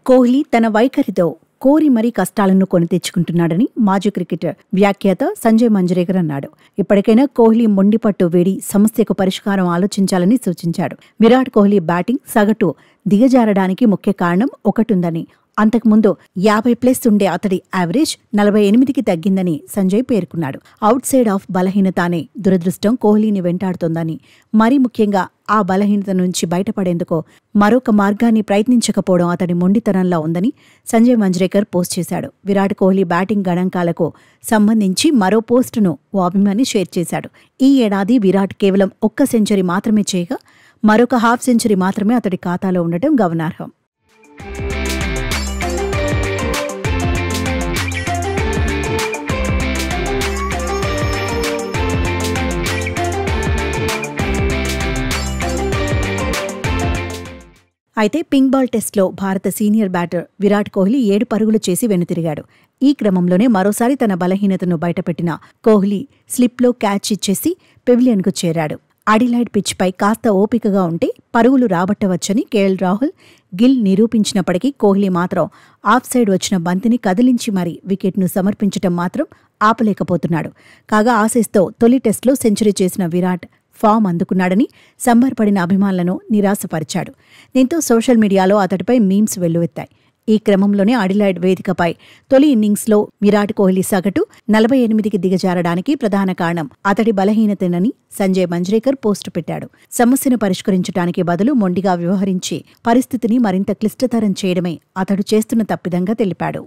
కోహ్లీ తన వైఖరితో కోరి మరీ కష్టాలను కొని తెచ్చుకుంటున్నాడని మాజీ క్రికెటర్ వ్యాఖ్యాత సంజయ్ మంజ్రేకర్ అన్నాడు. ఇప్పటికైనా కోహ్లీ మొండిపట్టు వీడి సమస్యకు పరిష్కారం ఆలోచించాలని సూచించాడు. విరాట్ కోహ్లీ బ్యాటింగ్ సగటు దిగజారడానికి ముఖ్య కారణం ఒకటుందని, అంతకుముందు 50+ ఉండే అతడి యావరేజ్ 48కి తగ్గిందని సంజయ్ పేర్కొన్నాడు. అవుట్ సైడ్ ఆఫ్ బలహీనత అనే దురదృష్టం కోహ్లీని వెంటాడుతోందని, మరీ ముఖ్యంగా ఆ బలహీనత నుంచి బయటపడేందుకు మరొక మార్గాన్ని ప్రయత్నించకపోవడం అతడి మొండితనంలా ఉందని సంజయ్ మంజ్రేకర్ పోస్ట్ చేశాడు. విరాట్ కోహ్లీ బ్యాటింగ్ గణాంకాలకు సంబంధించి మరో పోస్టును ఓ అభిమాని షేర్ చేశాడు. ఈ ఏడాది విరాట్ కేవలం 1 సెంచరీ మాత్రమే చేయగా మరొక హాఫ్ సెంచరీ మాత్రమే అతడి ఖాతాలో ఉండటం గమనార్హం. అయితే పింక్ బాల్ టెస్ట్లో భారత సీనియర్ బ్యాటర్ విరాట్ కోహ్లీ 7 పరుగులు చేసి వెనుతిరిగాడు. ఈ క్రమంలోనే మరోసారి తన బలహీనతను బయటపెట్టిన కోహ్లీ స్లిప్లో క్యాచ్ ఇచ్చేసి పెవిలియన్కు చేరాడు. అడిలైడ్ పిచ్పై కాస్త ఓపికగా ఉంటే పరుగులు రాబట్టవచ్చని కేఎల్ రాహుల్, గిల్ నిరూపించినప్పటికీ కోహ్లీ మాత్రం ఆఫ్ సైడ్ వచ్చిన బంతిని కదిలించి మరీ వికెట్ను సమర్పించటం మాత్రం ఆపలేకపోతున్నాడు. కాగా ఆసీస్తో తొలి టెస్ట్లో సెంచరీ చేసిన విరాట్ ఫామ్ అందుకున్నాడని సంబరపడిన అభిమానులను నిరాశపరిచాడు. దీంతో సోషల్ మీడియాలో అతడిపై మీమ్స్ వెల్లువెత్తాయి. ఈ క్రమంలోనే అడిలైడ్ వేదికపై తొలి ఇన్నింగ్స్లో విరాట్ కోహ్లీ సగటు 48కి దిగజారడానికి ప్రధాన కారణం అతడి బలహీనతేనని సంజయ్ మంజ్రేకర్ పోస్టు పెట్టాడు. సమస్యను పరిష్కరించడానికి బదులు మొండిగా వ్యవహరించి పరిస్థితిని మరింత క్లిష్టతరం చేయడమే అతడు చేస్తున్న తప్పిదంగా తెలిపాడు.